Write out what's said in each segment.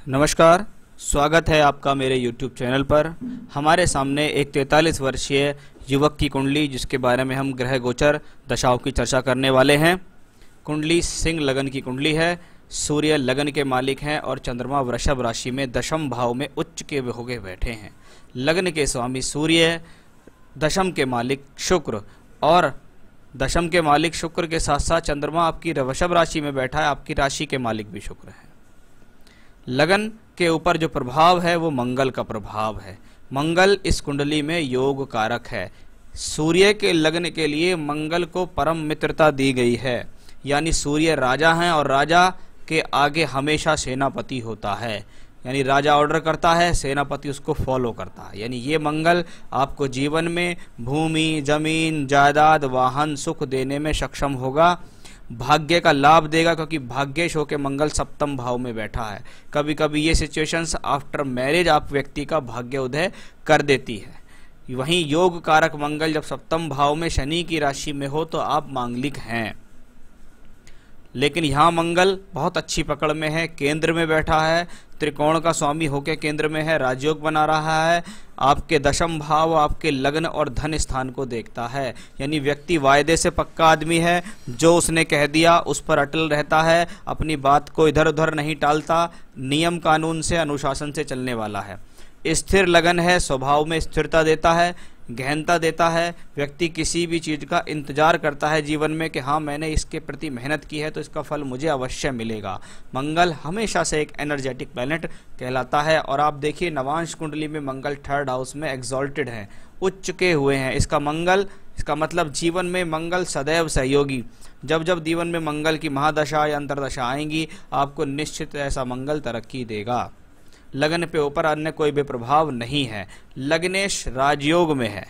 नमस्कार, स्वागत है आपका मेरे YouTube चैनल पर। हमारे सामने एक 43 वर्षीय युवक की कुंडली, जिसके बारे में हम ग्रह गोचर दशाओं की चर्चा करने वाले हैं। कुंडली सिंह लगन की कुंडली है। सूर्य लगन के मालिक हैं और चंद्रमा वृषभ राशि में दशम भाव में उच्च के होके बैठे हैं। लगन के स्वामी सूर्य, दशम के मालिक शुक्र, और दशम के मालिक शुक्र के साथ साथ चंद्रमा आपकी वृषभ राशि में बैठा है। आपकी राशि के मालिक भी शुक्र है। लगन के ऊपर जो प्रभाव है वो मंगल का प्रभाव है। मंगल इस कुंडली में योग कारक है। सूर्य के लगन के लिए मंगल को परम मित्रता दी गई है, यानी सूर्य राजा हैं और राजा के आगे हमेशा सेनापति होता है। यानी राजा ऑर्डर करता है, सेनापति उसको फॉलो करता है। यानी ये मंगल आपको जीवन में भूमि, जमीन, जायदाद, वाहन, सुख देने में सक्षम होगा। भाग्य का लाभ देगा, क्योंकि भाग्येश होकर मंगल सप्तम भाव में बैठा है। कभी कभी ये सिचुएशंस आफ्टर मैरिज आप व्यक्ति का भाग्य उदय कर देती है। वहीं योग कारक मंगल जब सप्तम भाव में शनि की राशि में हो तो आप मांगलिक हैं। लेकिन यहाँ मंगल बहुत अच्छी पकड़ में है, केंद्र में बैठा है, त्रिकोण का स्वामी होकर केंद्र में है, राजयोग बना रहा है। आपके दशम भाव आपके लग्न और धन स्थान को देखता है। यानी व्यक्ति वायदे से पक्का आदमी है, जो उसने कह दिया उस पर अटल रहता है, अपनी बात को इधर उधर नहीं टालता, नियम कानून से अनुशासन से चलने वाला है। स्थिर लगन है, स्वभाव में स्थिरता देता है, गहनता देता है। व्यक्ति किसी भी चीज़ का इंतजार करता है जीवन में कि हाँ, मैंने इसके प्रति मेहनत की है तो इसका फल मुझे अवश्य मिलेगा। मंगल हमेशा से एक एनर्जेटिक प्लैनेट कहलाता है। और आप देखिए नवांश कुंडली में मंगल थर्ड हाउस में एग्जॉल्टेड हैं, उच्च के हुए हैं। इसका मतलब जीवन में मंगल सदैव सहयोगी। जब जब जीवन में मंगल की महादशा या अंतरदशा आएंगी, आपको निश्चित ऐसा मंगल तरक्की देगा। लगन पे ऊपर अन्य कोई भी प्रभाव नहीं है। लग्नेश राजयोग में है।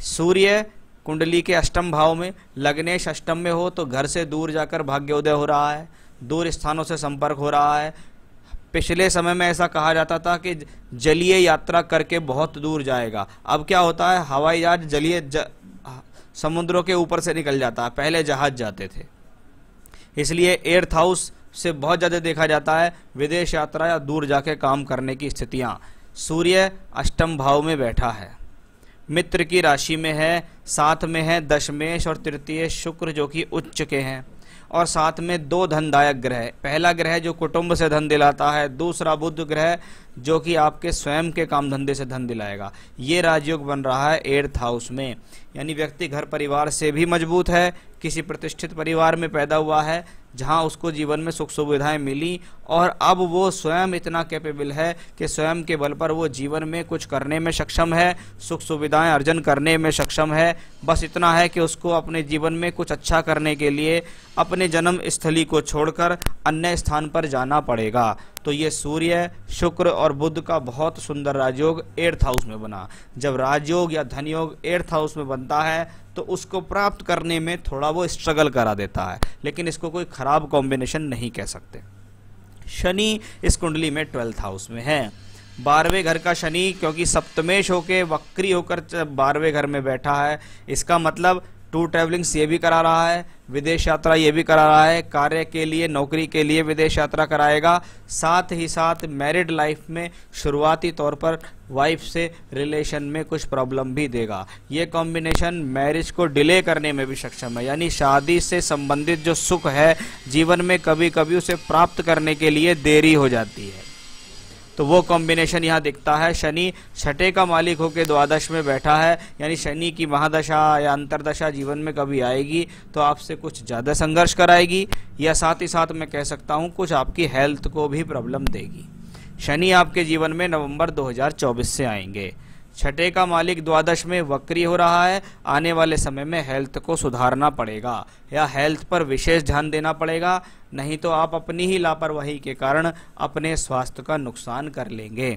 सूर्य कुंडली के अष्टम भाव में, लग्नेश अष्टम में हो तो घर से दूर जाकर भाग्योदय हो रहा है, दूर स्थानों से संपर्क हो रहा है। पिछले समय में ऐसा कहा जाता था कि जलीय यात्रा करके बहुत दूर जाएगा। अब क्या होता है, हवाई जहाज समुद्रों के ऊपर से निकल जाता है। पहले जहाज जाते थे, इसलिए एर्थ हाउस से बहुत ज़्यादा देखा जाता है विदेश यात्रा या दूर जाके काम करने की स्थितियाँ। सूर्य अष्टम भाव में बैठा है, मित्र की राशि में है, साथ में है दशमेश और तृतीय शुक्र जो कि उच्च के हैं, और साथ में दो धनदायक ग्रह। पहला ग्रह जो कुटुंब से धन दिलाता है, दूसरा बुध ग्रह जो कि आपके स्वयं के काम धंधे से धन दिलाएगा। ये राजयोग बन रहा है एर्थ हाउस में। यानी व्यक्ति घर परिवार से भी मजबूत है, किसी प्रतिष्ठित परिवार में पैदा हुआ है जहां उसको जीवन में सुख सुविधाएं मिली, और अब वो स्वयं इतना कैपेबल है कि स्वयं के बल पर वो जीवन में कुछ करने में सक्षम है, सुख सुविधाएं अर्जन करने में सक्षम है। बस इतना है कि उसको अपने जीवन में कुछ अच्छा करने के लिए अपने जन्म स्थली को छोड़कर अन्य स्थान पर जाना पड़ेगा। तो ये सूर्य, शुक्र और बुध का बहुत सुंदर राजयोग एर्थ हाउस में बना। जब राजयोग या धनयोग एर्थ हाउस में बनता है तो उसको प्राप्त करने में थोड़ा वो स्ट्रगल करा देता है, लेकिन इसको कोई खराब कॉम्बिनेशन नहीं कह सकते। शनि इस कुंडली में 12th हाउस में है। 12वें घर का शनि, क्योंकि सप्तमेश होके वक्री होकर 12वें घर में बैठा है, इसका मतलब टू ट्रैवलिंग्स ये भी करा रहा है, विदेश यात्रा ये भी करा रहा है, कार्य के लिए नौकरी के लिए विदेश यात्रा कराएगा। साथ ही साथ मैरिड लाइफ में शुरुआती तौर पर वाइफ से रिलेशन में कुछ प्रॉब्लम भी देगा। ये कॉम्बिनेशन मैरिज को डिले करने में भी सक्षम है। यानी शादी से संबंधित जो सुख है जीवन में कभी कभी उसे प्राप्त करने के लिए देरी हो जाती है, तो वो कॉम्बिनेशन यहाँ दिखता है। शनि छठे का मालिक होकर द्वादश में बैठा है। यानी शनि की महादशा या अंतरदशा जीवन में कभी आएगी तो आपसे कुछ ज़्यादा संघर्ष कराएगी, या साथ ही साथ मैं कह सकता हूँ कुछ आपकी हेल्थ को भी प्रॉब्लम देगी। शनि आपके जीवन में नवंबर 2024 से आएंगे। छठे का मालिक द्वादश में वक्री हो रहा है। आने वाले समय में हेल्थ को सुधारना पड़ेगा या हेल्थ पर विशेष ध्यान देना पड़ेगा, नहीं तो आप अपनी ही लापरवाही के कारण अपने स्वास्थ्य का नुकसान कर लेंगे।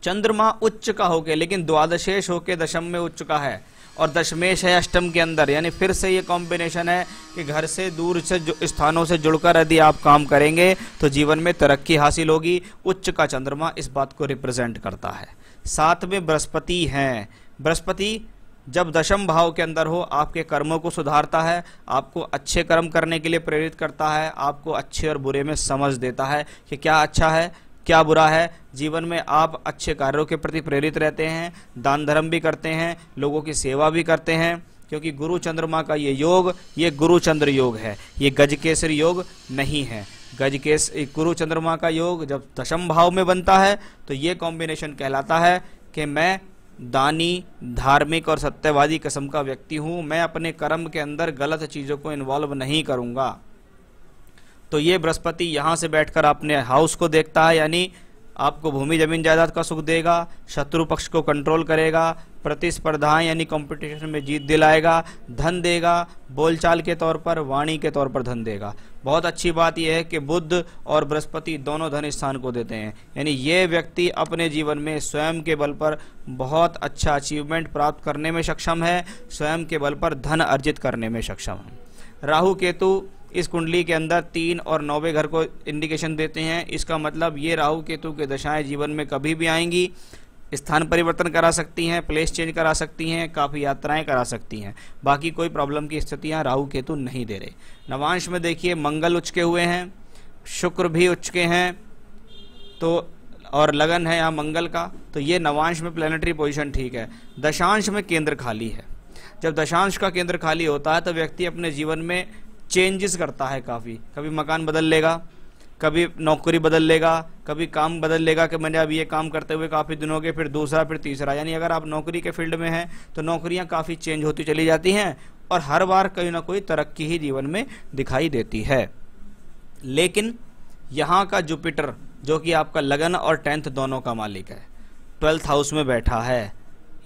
चंद्रमा उच्च का होके, लेकिन द्वादशेश होके दशम में उच्च का है और दशमेश है अष्टम के अंदर। यानी फिर से ये कॉम्बिनेशन है कि घर से दूर से स्थानों से जुड़कर यदि आप काम करेंगे तो जीवन में तरक्की हासिल होगी। उच्च का चंद्रमा इस बात को रिप्रेजेंट करता है। साथ में बृहस्पति हैं। बृहस्पति जब दशम भाव के अंदर हो आपके कर्मों को सुधारता है, आपको अच्छे कर्म करने के लिए प्रेरित करता है, आपको अच्छे और बुरे में समझ देता है कि क्या अच्छा है क्या बुरा है? जीवन में आप अच्छे कार्यों के प्रति प्रेरित रहते हैं, दान धर्म भी करते हैं, लोगों की सेवा भी करते हैं, क्योंकि गुरु चंद्रमा का ये योग, ये गुरु चंद्र योग है, ये गजकेसरी योग नहीं है। गुरु चंद्रमा का योग जब दशम भाव में बनता है तो ये कॉम्बिनेशन कहलाता है कि मैं दानी, धार्मिक और सत्यवादी किस्म का व्यक्ति हूँ, मैं अपने कर्म के अंदर गलत चीज़ों को इन्वॉल्व नहीं करूँगा। तो ये बृहस्पति यहाँ से बैठकर अपने हाउस को देखता है, यानी आपको भूमि जमीन जायदाद का सुख देगा, शत्रु पक्ष को कंट्रोल करेगा, प्रतिस्पर्धाएं यानी कंपटीशन में जीत दिलाएगा, धन देगा, बोलचाल के तौर पर, वाणी के तौर पर धन देगा। बहुत अच्छी बात यह है कि बुध और बृहस्पति दोनों धन स्थान को देते हैं, यानी ये व्यक्ति अपने जीवन में स्वयं के बल पर बहुत अच्छा अचीवमेंट प्राप्त करने में सक्षम है, स्वयं के बल पर धन अर्जित करने में सक्षम है। राहु केतु इस कुंडली के अंदर 3 और 9वें घर को इंडिकेशन देते हैं। इसका मतलब ये राहु केतु के दशाएं जीवन में कभी भी आएंगी, स्थान परिवर्तन करा सकती हैं, प्लेस चेंज करा सकती हैं, काफ़ी यात्राएं करा सकती हैं। बाकी कोई प्रॉब्लम की स्थितियां राहु केतु नहीं दे रहे। नवांश में देखिए मंगल उच्च के हुए हैं, शुक्र भी उच्च के हैं, तो और लगन है यहाँ मंगल का, तो ये नवांश में प्लैनेटरी पोजीशन ठीक है। दशांश में केंद्र खाली है। जब दशांश का केंद्र खाली होता है तो व्यक्ति अपने जीवन में चेंजेस करता है काफ़ी, कभी मकान बदल लेगा, कभी नौकरी बदल लेगा, कभी काम बदल लेगा कि मैंने अब ये काम करते हुए काफ़ी दिन हो गए, फिर दूसरा, फिर तीसरा। यानी अगर आप नौकरी के फील्ड में हैं तो नौकरियां काफ़ी चेंज होती चली जाती हैं और हर बार कोई ना कोई तरक्की ही जीवन में दिखाई देती है। लेकिन यहाँ का जुपिटर जो कि आपका लगन और 10th दोनों का मालिक है, 12th हाउस में बैठा है,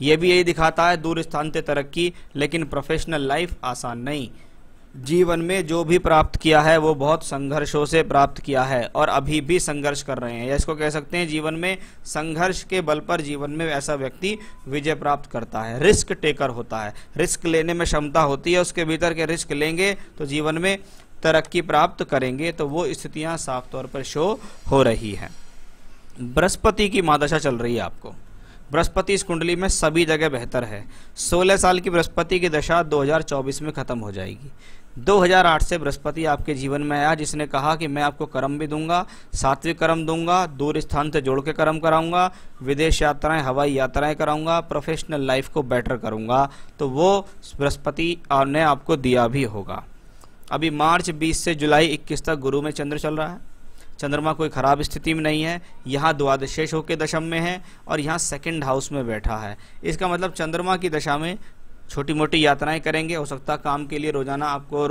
ये भी यही दिखाता है दूर स्थान से तरक्की, लेकिन प्रोफेशनल लाइफ आसान नहीं। जीवन में जो भी प्राप्त किया है वो बहुत संघर्षों से प्राप्त किया है और अभी भी संघर्ष कर रहे हैं, या इसको कह सकते हैं जीवन में संघर्ष के बल पर जीवन में ऐसा व्यक्ति विजय प्राप्त करता है। रिस्क टेकर होता है, रिस्क लेने में क्षमता होती है, उसके भीतर के रिस्क लेंगे तो जीवन में तरक्की प्राप्त करेंगे। तो वो स्थितियाँ साफ तौर पर शो हो रही हैं। बृहस्पति की महादशा चल रही है आपको। बृहस्पति इस कुंडली में सभी जगह बेहतर है। 16 साल की बृहस्पति की दशा 2024 में खत्म हो जाएगी। 2008 से बृहस्पति आपके जीवन में आया, जिसने कहा कि मैं आपको कर्म भी दूंगा, सात्विक कर्म दूंगा, दूर स्थान से जोड़ के कर्म कराऊंगा, विदेश यात्राएं, हवाई यात्राएं कराऊंगा, प्रोफेशनल लाइफ को बेटर करूंगा। तो वो बृहस्पति ने आपको दिया भी होगा। अभी मार्च 20 से जुलाई 21 तक गुरु में चंद्र चल रहा है। चंद्रमा कोई खराब स्थिति में नहीं है, यहाँ द्वादशेष होकर दशम में है और यहाँ 2nd हाउस में बैठा है। इसका मतलब चंद्रमा की दशा में छोटी मोटी यात्राएं करेंगे। हो सकता है काम के लिए रोजाना आपको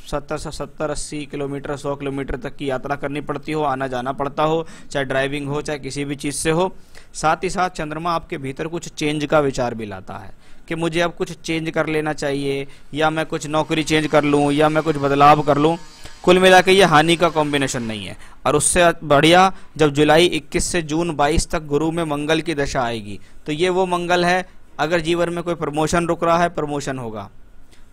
70-80 किलोमीटर, 100 किलोमीटर तक की यात्रा करनी पड़ती हो, आना जाना पड़ता हो, चाहे ड्राइविंग हो, चाहे किसी भी चीज़ से हो। साथ ही साथ चंद्रमा आपके भीतर कुछ चेंज का विचार भी लाता है कि मुझे अब कुछ चेंज कर लेना चाहिए, या मैं कुछ नौकरी चेंज कर लूँ, या मैं कुछ बदलाव कर लूँ। कुल मिला के ये हानि का कॉम्बिनेशन नहीं है। और उससे बढ़िया जब जुलाई 21 से जून 22 तक गुरु में मंगल की दशा आएगी, तो ये वो मंगल है, अगर जीवन में कोई प्रमोशन रुक रहा है, प्रमोशन होगा,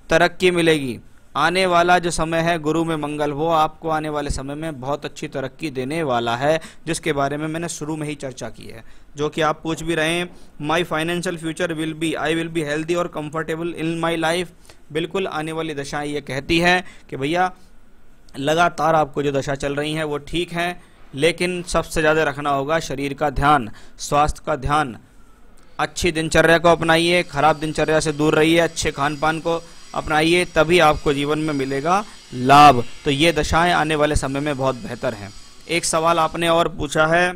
तरक्की मिलेगी। आने वाला जो समय है गुरु में मंगल, वो आपको आने वाले समय में बहुत अच्छी तरक्की देने वाला है, जिसके बारे में मैंने शुरू में ही चर्चा की है। जो कि आप पूछ भी रहे हैं, माई financial future will be, I will be healthy और कंफर्टेबल इन माई लाइफ। बिल्कुल आने वाली दशाएं ये कहती है कि भैया लगातार आपको जो दशा चल रही हैं वो ठीक है, लेकिन सबसे ज़्यादा रखना होगा शरीर का ध्यान, स्वास्थ्य का ध्यान। अच्छी दिनचर्या को अपनाइए, खराब दिनचर्या से दूर रहिए, अच्छे खान पान को अपनाइए, तभी आपको जीवन में मिलेगा लाभ। तो ये दशाएं आने वाले समय में बहुत बेहतर हैं। एक सवाल आपने और पूछा है,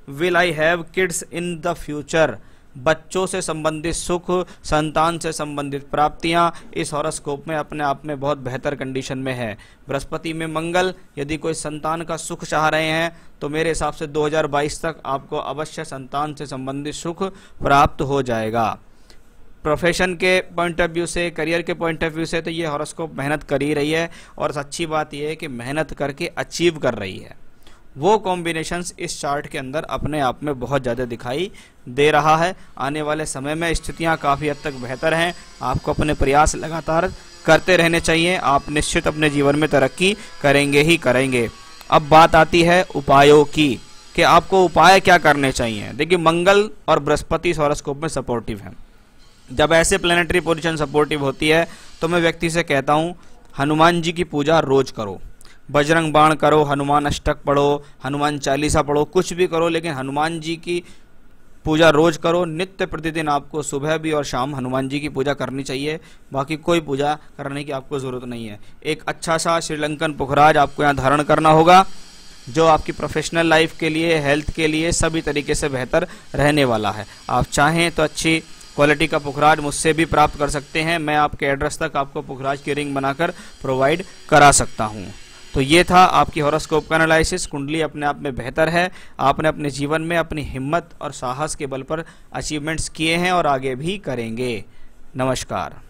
will I have kids in the future. बच्चों से संबंधित सुख, संतान से संबंधित प्राप्तियां इस हॉरोस्कोप में अपने आप में बहुत बेहतर कंडीशन में है। बृहस्पति में मंगल, यदि कोई संतान का सुख चाह रहे हैं तो मेरे हिसाब से 2022 तक आपको अवश्य संतान से संबंधित सुख प्राप्त हो जाएगा। प्रोफेशन के पॉइंट ऑफ व्यू से, करियर के पॉइंट ऑफ व्यू से तो ये हॉरोस्कोप मेहनत कर ही रही है, और अच्छी बात यह है कि मेहनत करके अचीव कर रही है। वो कॉम्बिनेशंस इस चार्ट के अंदर अपने आप में बहुत ज़्यादा दिखाई दे रहा है। आने वाले समय में स्थितियां काफ़ी हद तक बेहतर हैं। आपको अपने प्रयास लगातार करते रहने चाहिए, आप निश्चित अपने जीवन में तरक्की करेंगे ही करेंगे। अब बात आती है उपायों की कि आपको उपाय क्या करने चाहिए। देखिए, मंगल और बृहस्पति इस हॉरोस्कोप में सपोर्टिव हैं। जब ऐसे प्लैनेटरी पोजीशन सपोर्टिव होती है तो मैं व्यक्ति से कहता हूँ हनुमान जी की पूजा रोज करो। बजरंग बाण करो, हनुमान अष्टक पढ़ो, हनुमान चालीसा पढ़ो, कुछ भी करो, लेकिन हनुमान जी की पूजा रोज करो। नित्य प्रतिदिन आपको सुबह भी और शाम हनुमान जी की पूजा करनी चाहिए, बाकी कोई पूजा करने की आपको ज़रूरत नहीं है। एक अच्छा सा श्रीलंकन पुखराज आपको यहाँ धारण करना होगा, जो आपकी प्रोफेशनल लाइफ के लिए, हेल्थ के लिए सभी तरीके से बेहतर रहने वाला है। आप चाहें तो अच्छी क्वालिटी का पुखराज मुझसे भी प्राप्त कर सकते हैं। मैं आपके एड्रेस तक आपको पुखराज की रिंग बनाकर प्रोवाइड करा सकता हूँ। तो ये था आपकी हॉरोस्कोप का एनालिसिस। कुंडली अपने आप में बेहतर है। आपने अपने जीवन में अपनी हिम्मत और साहस के बल पर अचीवमेंट्स किए हैं और आगे भी करेंगे। नमस्कार।